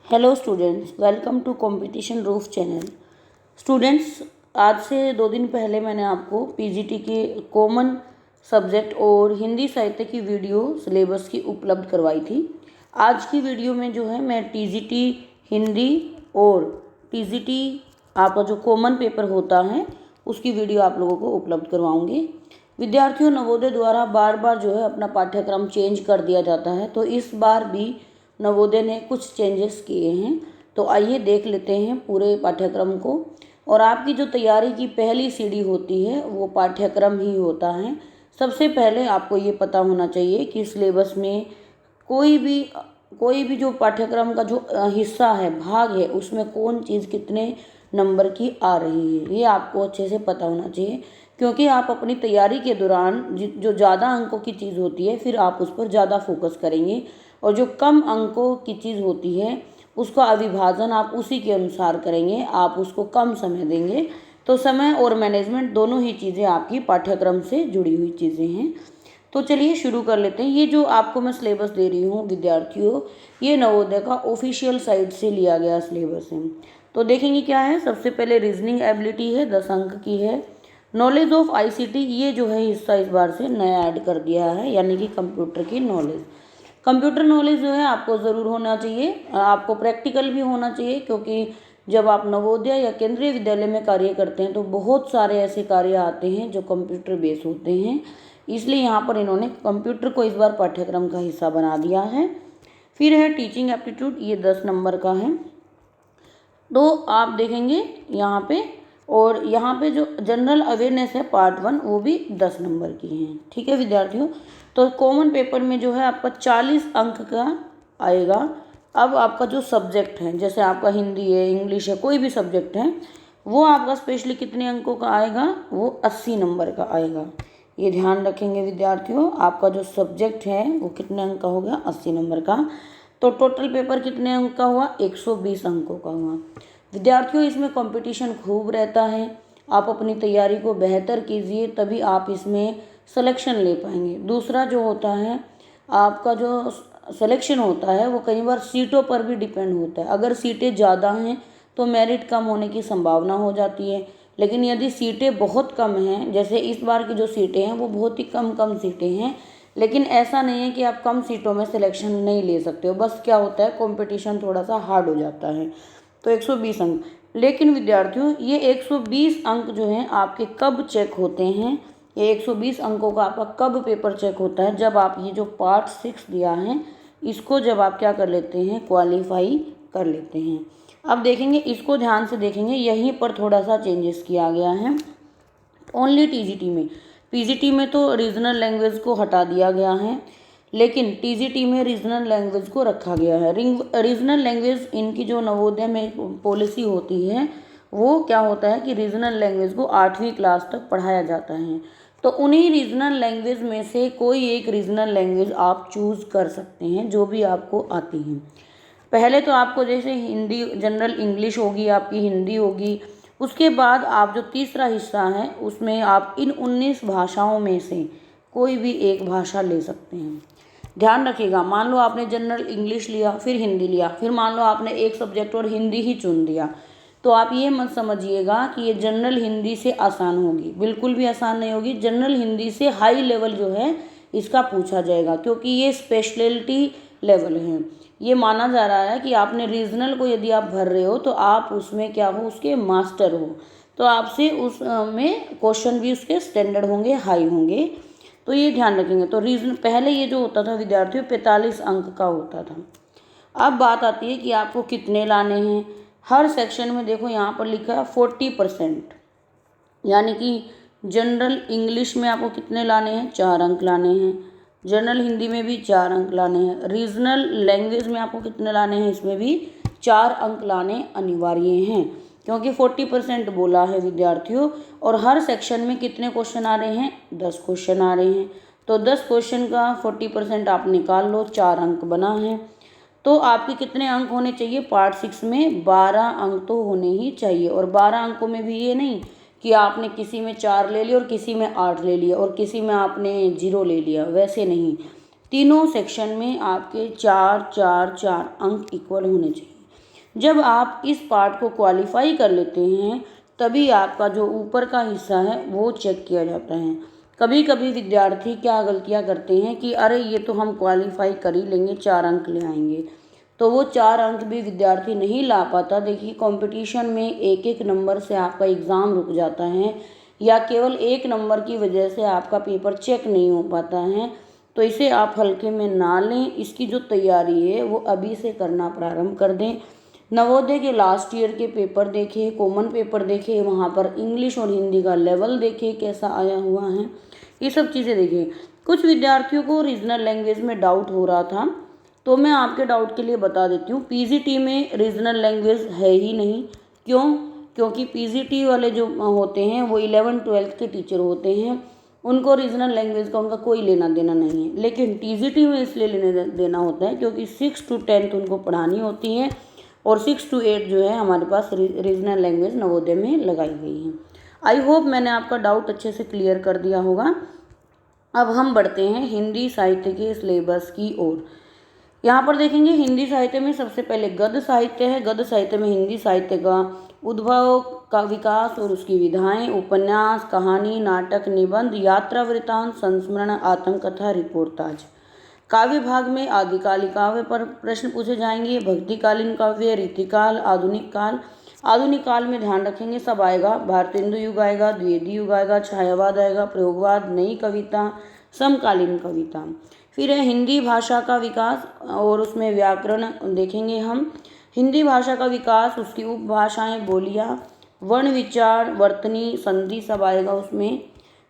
Hello students, welcome to competition roof channel. Students, आज से 2 दिन पहले मैंने आपको पीजीटी के कॉमन सब्जेक्ट और हिंदी साहित्य की वीडियो सिलेबस की उपलब्ध करवाई थी। आज की वीडियो में जो है मैं टीजीटी हिंदी और टीजीटी आपका जो कॉमन पेपर होता है उसकी वीडियो आप लोगों को उपलब्ध करवाऊंगी। विद्यार्थियों, नवोदय द्वारा बार बार जो है अपना पाठ्यक्रम चेंज कर दिया जाता है, तो इस बार भी नवोदय ने कुछ चेंजेस किए हैं। तो आइए देख लेते हैं पूरे पाठ्यक्रम को। और आपकी जो तैयारी की पहली सीढ़ी होती है वो पाठ्यक्रम ही होता है। सबसे पहले आपको ये पता होना चाहिए कि सिलेबस में कोई भी जो पाठ्यक्रम का जो हिस्सा है, भाग है, उसमें कौन चीज़ कितने नंबर की आ रही है, ये आपको अच्छे से पता होना चाहिए। क्योंकि आप अपनी तैयारी के दौरान जो ज़्यादा अंकों की चीज़ होती है फिर आप उस पर ज़्यादा फोकस करेंगे, और जो कम अंकों की चीज़ होती है उसका अविभाजन आप उसी के अनुसार करेंगे, आप उसको कम समय देंगे। तो समय और मैनेजमेंट दोनों ही चीज़ें आपकी पाठ्यक्रम से जुड़ी हुई चीज़ें हैं। तो चलिए शुरू कर लेते हैं। ये जो आपको मैं सिलेबस दे रही हूँ विद्यार्थियों, ये नवोदय का ऑफिशियल साइट से लिया गया सिलेबस है। तो देखेंगे क्या है। सबसे पहले रीजनिंग एबिलिटी है, 10 अंक की है। नॉलेज ऑफ आईसीटी, ये जो है हिस्सा इस बार से नया ऐड कर दिया है, यानी कि कंप्यूटर की नॉलेज। कंप्यूटर नॉलेज जो है आपको ज़रूर होना चाहिए, आपको प्रैक्टिकल भी होना चाहिए, क्योंकि जब आप नवोदय या केंद्रीय विद्यालय में कार्य करते हैं तो बहुत सारे ऐसे कार्य आते हैं जो कंप्यूटर बेस होते हैं। इसलिए यहाँ पर इन्होंने कंप्यूटर को इस बार पाठ्यक्रम का हिस्सा बना दिया है। फिर है टीचिंग एप्टीट्यूड, ये 10 नंबर का है। तो आप देखेंगे यहाँ पे, और यहाँ पे जो जनरल अवेयरनेस है पार्ट 1, वो भी 10 नंबर की है। ठीक है विद्यार्थियों। तो कॉमन पेपर में जो है आपका 40 अंक का आएगा। अब आपका जो सब्जेक्ट है, जैसे आपका हिंदी है, इंग्लिश है, कोई भी सब्जेक्ट है, वो आपका स्पेशली कितने अंकों का आएगा, वो 80 नंबर का आएगा। ये ध्यान रखेंगे विद्यार्थियों, आपका जो सब्जेक्ट है वो कितने अंक का हो गया, 80 नंबर का। तो टोटल पेपर कितने अंक का हुआ, 120 अंकों का हुआ। विद्यार्थियों, इसमें कंपटीशन खूब रहता है, आप अपनी तैयारी को बेहतर कीजिए, तभी आप इसमें सिलेक्शन ले पाएंगे। दूसरा जो होता है, आपका जो सिलेक्शन होता है वो कई बार सीटों पर भी डिपेंड होता है। अगर सीटें ज़्यादा हैं तो मेरिट कम होने की संभावना हो जाती है, लेकिन यदि सीटें बहुत कम हैं, जैसे इस बार की जो सीटें हैं वो बहुत ही कम सीटें हैं, लेकिन ऐसा नहीं है कि आप कम सीटों में सिलेक्शन नहीं ले सकते हो, बस क्या होता है कंपटीशन थोड़ा सा हार्ड हो जाता है। तो 120 अंक। लेकिन विद्यार्थियों, ये 120 अंक जो हैं आपके कब चेक होते हैं, ये 120 अंकों का आपका कब पेपर चेक होता है, जब आप ये जो पार्ट 6 दिया है इसको जब आप क्या कर लेते हैं, क्वालिफाई कर लेते हैं। अब देखेंगे, इसको ध्यान से देखेंगे, यहीं पर थोड़ा सा चेंजेस किया गया है ओनली टीजीटी में। पीजीटी में तो रीजनल लैंग्वेज को हटा दिया गया है, लेकिन टीजीटी में रीजनल लैंग्वेज को रखा गया है। रीजनल लैंग्वेज, इनकी जो नवोदय में पॉलिसी होती है वो क्या होता है कि रीजनल लैंग्वेज को 8वीं क्लास तक पढ़ाया जाता है। तो उन्हीं रीजनल लैंग्वेज में से कोई एक रीजनल लैंग्वेज आप चूज़ कर सकते हैं जो भी आपको आती है। पहले तो आपको जैसे हिंदी, जनरल इंग्लिश होगी, आपकी हिंदी होगी, उसके बाद आप जो तीसरा हिस्सा है उसमें आप इन 19 भाषाओं में से कोई भी एक भाषा ले सकते हैं। ध्यान रखिएगा, मान लो आपने जनरल इंग्लिश लिया, फिर हिंदी लिया, फिर मान लो आपने एक सब्जेक्ट और हिंदी ही चुन दिया, तो आप ये मत समझिएगा कि ये जनरल हिंदी से आसान होगी, बिल्कुल भी आसान नहीं होगी। जनरल हिंदी से हाई लेवल जो है इसका पूछा जाएगा, क्योंकि ये स्पेशलिटी लेवल है। ये माना जा रहा है कि आपने रीजनल को यदि आप भर रहे हो तो आप उसमें क्या हो, उसके मास्टर हो, तो आपसे उस में क्वेश्चन भी उसके स्टैंडर्ड होंगे, हाई होंगे। तो ये ध्यान रखेंगे। तो रीजन पहले ये जो होता था विद्यार्थियों 45 अंक का होता था। अब बात आती है कि आपको कितने लाने हैं। हर सेक्शन में देखो यहाँ पर लिखा है 40%, यानी कि जनरल इंग्लिश में आपको कितने लाने हैं, 4 अंक लाने हैं। जनरल हिंदी में भी 4 अंक लाने हैं। रीजनल लैंग्वेज में आपको कितने लाने हैं, इसमें भी 4 अंक लाने अनिवार्य हैं, क्योंकि 40% बोला है विद्यार्थियों। और हर सेक्शन में कितने क्वेश्चन आ रहे हैं, 10 क्वेश्चन आ रहे हैं। तो 10 क्वेश्चन का 40% आप निकाल लो, 4 अंक बना है। तो आपके कितने अंक होने चाहिए, पार्ट 6 में 12 अंक तो होने ही चाहिए। और 12 अंकों में भी ये नहीं कि आपने किसी में 4 ले लिया और किसी में 8 ले लिया और किसी में आपने 0 ले लिया, वैसे नहीं। तीनों सेक्शन में आपके 4 4 4 अंक इक्वल होने चाहिए। जब आप इस पार्ट को क्वालिफाई कर लेते हैं तभी आपका जो ऊपर का हिस्सा है वो चेक किया जाता है। कभी कभी विद्यार्थी क्या गलतियां करते हैं कि अरे ये तो हम क्वालिफाई कर ही लेंगे, 4 अंक ले आएंगे, तो वो 4 अंक भी विद्यार्थी नहीं ला पाता। देखिए कंपटीशन में एक एक नंबर से आपका एग्ज़ाम रुक जाता है या केवल एक नंबर की वजह से आपका पेपर चेक नहीं हो पाता है, तो इसे आप हल्के में ना लें। इसकी जो तैयारी है वो अभी से करना प्रारंभ कर दें। नवोदय के लास्ट ईयर के पेपर देखें, कॉमन पेपर देखें, वहाँ पर इंग्लिश और हिंदी का लेवल देखें कैसा आया हुआ है, ये सब चीज़ें देखें। कुछ विद्यार्थियों को रीजनल लैंग्वेज में डाउट हो रहा था, तो मैं आपके डाउट के लिए बता देती हूँ, पीजीटी में रीजनल लैंग्वेज है ही नहीं। क्यों? क्योंकि पीजीटी वाले जो होते हैं वो 11th-12th के टीचर होते हैं, उनको रीजनल लैंग्वेज का उनका कोई लेना देना नहीं है। लेकिन टीजीटी में इसलिए लेने देना होता है क्योंकि 6 to 10 उनको पढ़ानी होती है और 6 to 8 जो है हमारे पास रीजनल लैंग्वेज नवोदय में लगाई गई है। आई होप मैंने आपका डाउट अच्छे से क्लियर कर दिया होगा। अब हम बढ़ते हैं हिंदी साहित्य के सिलेबस की ओर। यहाँ पर देखेंगे हिंदी साहित्य में सबसे पहले गद्य साहित्य है। गद्य साहित्य में हिंदी साहित्य का उद्भव, का विकास और उसकी विधाएं, उपन्यास, कहानी, नाटक, निबंध, यात्रा वृत्तांत, संस्मरण, आत्मकथा, रिपोर्टाज। काव्य भाग में आदिकालीन काव्य पर प्रश्न पूछे जाएंगे, भक्तिकालीन काव्य, रीतिकाल, आधुनिक काल। आधुनिक काल में ध्यान रखेंगे सब आएगा, भारतेंदु युग आएगा, द्विवेदी युग आएगा, छायावाद आएगा, प्रयोगवाद, नई कविता, समकालीन कविता। फिर है हिंदी भाषा का विकास और उसमें व्याकरण देखेंगे हम। हिंदी भाषा का विकास, उसकी उपभाषाएं, बोलियां, वर्ण विचार, वर्तनी, संधि सब आएगा उसमें।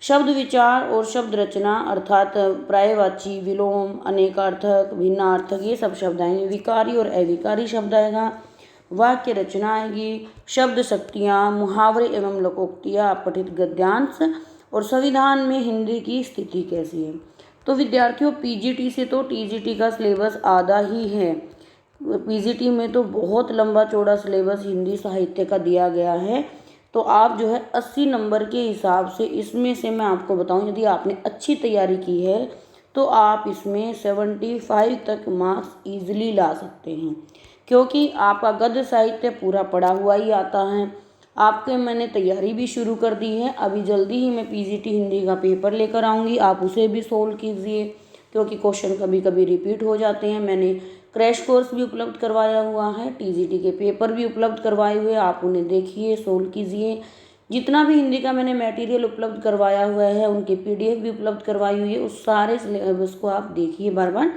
शब्द विचार और शब्द रचना अर्थात प्रायवाची, विलोम, अनेकार्थक, भिन्नार्थक, ये सब शब्द आएंगे। विकारी और अविकारी शब्द आएगा। वाक्य रचना आएगी, शब्द शक्तियाँ, मुहावरे एवं लोकोक्तियाँ, पठित गद्यांश और संविधान में हिंदी की स्थिति कैसी है। तो विद्यार्थियों पीजीटी से तो टीजीटी का सिलेबस आधा ही है। पीजीटी में तो बहुत लंबा चौड़ा सिलेबस हिंदी साहित्य का दिया गया है, तो आप जो है 80 नंबर के हिसाब से इसमें से मैं आपको बताऊं, यदि आपने अच्छी तैयारी की है तो आप इसमें 75 तक मार्क्स ईजिली ला सकते हैं, क्योंकि आपका गद्य साहित्य पूरा पढ़ा हुआ ही आता है। आपके मैंने तैयारी भी शुरू कर दी है। अभी जल्दी ही मैं पीजीटी हिंदी का पेपर लेकर आऊँगी, आप उसे भी सोल्व कीजिए क्योंकि क्वेश्चन कभी कभी रिपीट हो जाते हैं। मैंने क्रैश कोर्स भी उपलब्ध करवाया हुआ है, टीजीटी के पेपर भी उपलब्ध करवाए हुए, आप उन्हें देखिए, सोल्व कीजिए। जितना भी हिंदी का मैंने मटेरियल उपलब्ध करवाया हुआ है उनकी पीडीएफ भी उपलब्ध करवाई हुई है, उस सारे सिलेबस को आप देखिए बार बार।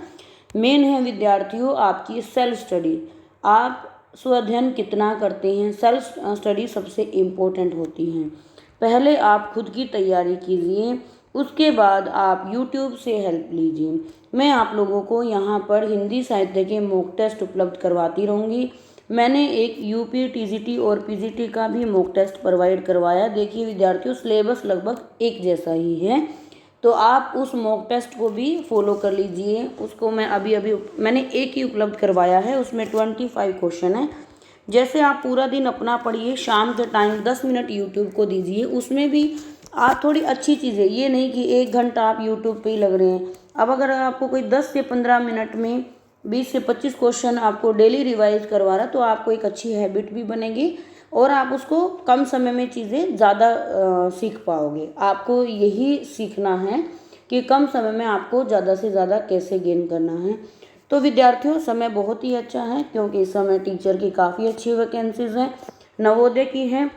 मेन है विद्यार्थियों आपकी सेल्फ स्टडी, आप स्वाध्ययन कितना करते हैं, सेल्फ स्टडी सबसे इम्पोर्टेंट होती है। पहले आप खुद की तैयारी कीजिए, उसके बाद आप यूट्यूब से हेल्प लीजिए। मैं आप लोगों को यहाँ पर हिंदी साहित्य के मॉक टेस्ट उपलब्ध करवाती रहूँगी। मैंने एक यूपी, टीजीटी और पीजीटी का भी मॉक टेस्ट प्रोवाइड करवाया। देखिए विद्यार्थियों सिलेबस लगभग एक जैसा ही है, तो आप उस मॉक टेस्ट को भी फॉलो कर लीजिए। उसको मैं अभी मैंने एक ही उपलब्ध करवाया है, उसमें 25 क्वेश्चन है। जैसे आप पूरा दिन अपना पढ़िए, शाम के टाइम 10 मिनट यूट्यूब को दीजिए, उसमें भी आप थोड़ी अच्छी चीज़ें, ये नहीं कि 1 घंटा आप यूट्यूब पे ही लग रहे हैं। अब अगर आपको कोई 10 से 15 मिनट में 20 से 25 क्वेश्चन आपको डेली रिवाइज करवा रहा, तो आपको एक अच्छी हैबिट भी बनेगी और आप उसको कम समय में चीज़ें ज़्यादा सीख पाओगे। आपको यही सीखना है कि कम समय में आपको ज़्यादा से ज़्यादा कैसे गेन करना है। तो विद्यार्थियों समय बहुत ही अच्छा है, क्योंकि इस समय टीचर की काफ़ी अच्छी वैकेंसीज हैं, नवोदय की हैं।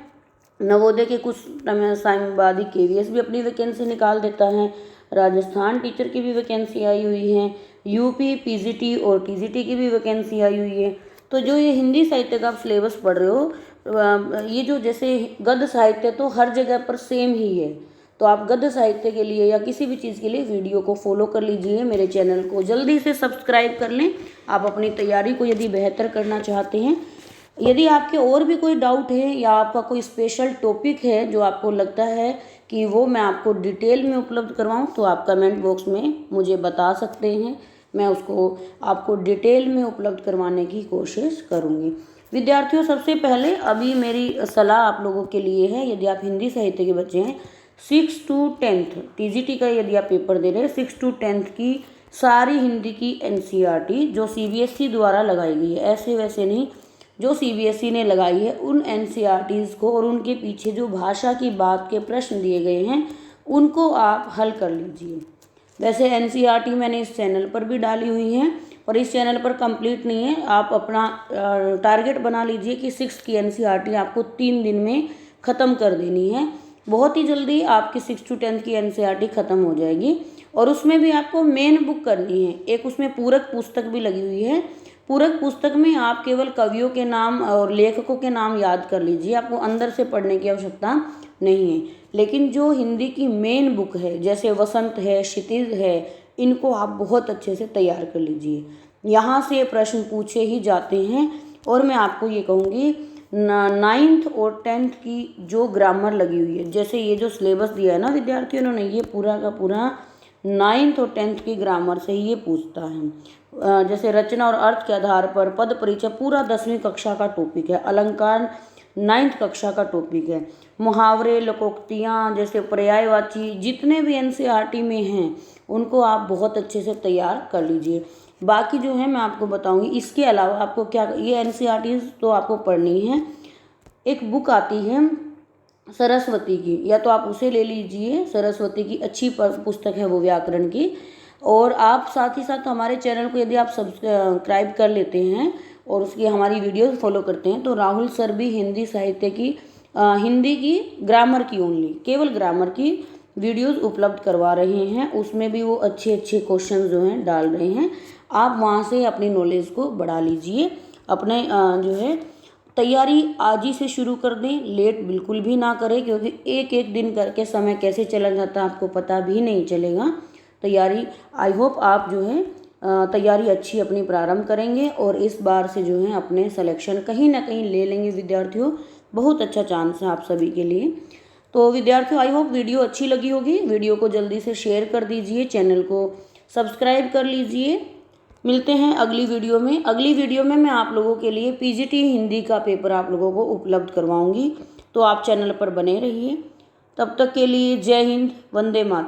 नवोदय के कुछ टाइम बाद ही केवीएस भी अपनी वैकेंसी निकाल देता है, राजस्थान टीचर की भी वैकेंसी आई हुई है, यूपी, पीजीटी और टीजीटी की भी वैकेंसी आई हुई है। तो जो ये हिंदी साहित्य का आप सिलेबस पढ़ रहे हो, ये जो जैसे गद्य साहित्य तो हर जगह पर सेम ही है, तो आप गद्य साहित्य के लिए या किसी भी चीज़ के लिए वीडियो को फॉलो कर लीजिए। मेरे चैनल को जल्दी से सब्सक्राइब कर लें। आप अपनी तैयारी को यदि बेहतर करना चाहते हैं, यदि आपके और भी कोई डाउट है या आपका कोई स्पेशल टॉपिक है जो आपको लगता है कि वो मैं आपको डिटेल में उपलब्ध करवाऊँ, तो आप कमेंट बॉक्स में मुझे बता सकते हैं, मैं उसको आपको डिटेल में उपलब्ध करवाने की कोशिश करूँगी। विद्यार्थियों सबसे पहले अभी मेरी सलाह आप लोगों के लिए है, यदि आप हिंदी साहित्य के बच्चे हैं, 6 to 10 टीजीटी का यदि आप पेपर दे रहे हैं, 6 to 10 की सारी हिंदी की एनसीईआरटी जो सीबीएसई द्वारा लगाई गई है, ऐसे वैसे नहीं, जो सीबीएसई ने लगाई है उन एनसीईआरटीज़ को और उनके पीछे जो भाषा की बात के प्रश्न दिए गए हैं उनको आप हल कर लीजिए। वैसे एनसीईआरटी मैंने इस चैनल पर भी डाली हुई है, और इस चैनल पर कंप्लीट नहीं है। आप अपना टारगेट बना लीजिए कि 6th की एनसीईआरटी आपको 3 दिन में ख़त्म कर देनी है। बहुत ही जल्दी आपकी 6th to 10th की एनसीईआरटी ख़त्म हो जाएगी, और उसमें भी आपको मेन बुक करनी है। एक उसमें पूरक पुस्तक भी लगी हुई है। पूरक पुस्तक में आप केवल कवियों के नाम और लेखकों के नाम याद कर लीजिए, आपको अंदर से पढ़ने की आवश्यकता नहीं है। लेकिन जो हिंदी की मेन बुक है, जैसे वसंत है, क्षितिज है, इनको आप बहुत अच्छे से तैयार कर लीजिए। यहाँ से प्रश्न पूछे ही जाते हैं। और मैं आपको ये कहूँगी 9th और 10th की जो ग्रामर लगी हुई है, जैसे ये जो सिलेबस दिया है ना विद्यार्थियों ने, ये पूरा का पूरा 9th और 10th की ग्रामर से ही ये पूछता है। जैसे रचना और अर्थ के आधार पर पद परिचय पूरा 10वीं कक्षा का टॉपिक है। अलंकार 9th कक्षा का टॉपिक है। मुहावरे, लोकोक्तियाँ, जैसे पर्यायवाची, जितने भी एनसीईआरटी में हैं उनको आप बहुत अच्छे से तैयार कर लीजिए। बाकी जो है मैं आपको बताऊंगी। इसके अलावा आपको क्या, ये एनसीईआरटी तो आपको पढ़नी है। एक बुक आती है सरस्वती की, या तो आप उसे ले लीजिए। सरस्वती की अच्छी पुस्तक है वो, व्याकरण की। और आप साथ ही साथ हमारे चैनल को यदि आप सब्सक्राइब कर लेते हैं और उसकी हमारी वीडियोस फॉलो करते हैं, तो राहुल सर भी हिंदी साहित्य की हिंदी की ग्रामर की ओनली, केवल ग्रामर की वीडियोस उपलब्ध करवा रहे हैं। उसमें भी वो अच्छे अच्छे क्वेश्चन जो हैं डाल रहे हैं। आप वहाँ से अपनी नॉलेज को बढ़ा लीजिए। अपने जो है तैयारी आज ही से शुरू कर दें, लेट बिल्कुल भी ना करें, क्योंकि एक एक दिन करके समय कैसे चला जाता है आपको पता भी नहीं चलेगा। तैयारी, आई होप आप जो है तैयारी अच्छी अपनी प्रारंभ करेंगे और इस बार से जो है अपने सिलेक्शन कहीं ना कहीं ले लेंगे विद्यार्थियों। बहुत अच्छा चांस है आप सभी के लिए। तो विद्यार्थियों, आई होप वीडियो अच्छी लगी होगी। वीडियो को जल्दी से शेयर कर दीजिए, चैनल को सब्सक्राइब कर लीजिए। मिलते हैं अगली वीडियो में। अगली वीडियो में मैं आप लोगों के लिए पीजीटी हिंदी का पेपर आप लोगों को उपलब्ध करवाऊंगी, तो आप चैनल पर बने रहिए। तब तक के लिए जय हिंद, वंदे मातरम।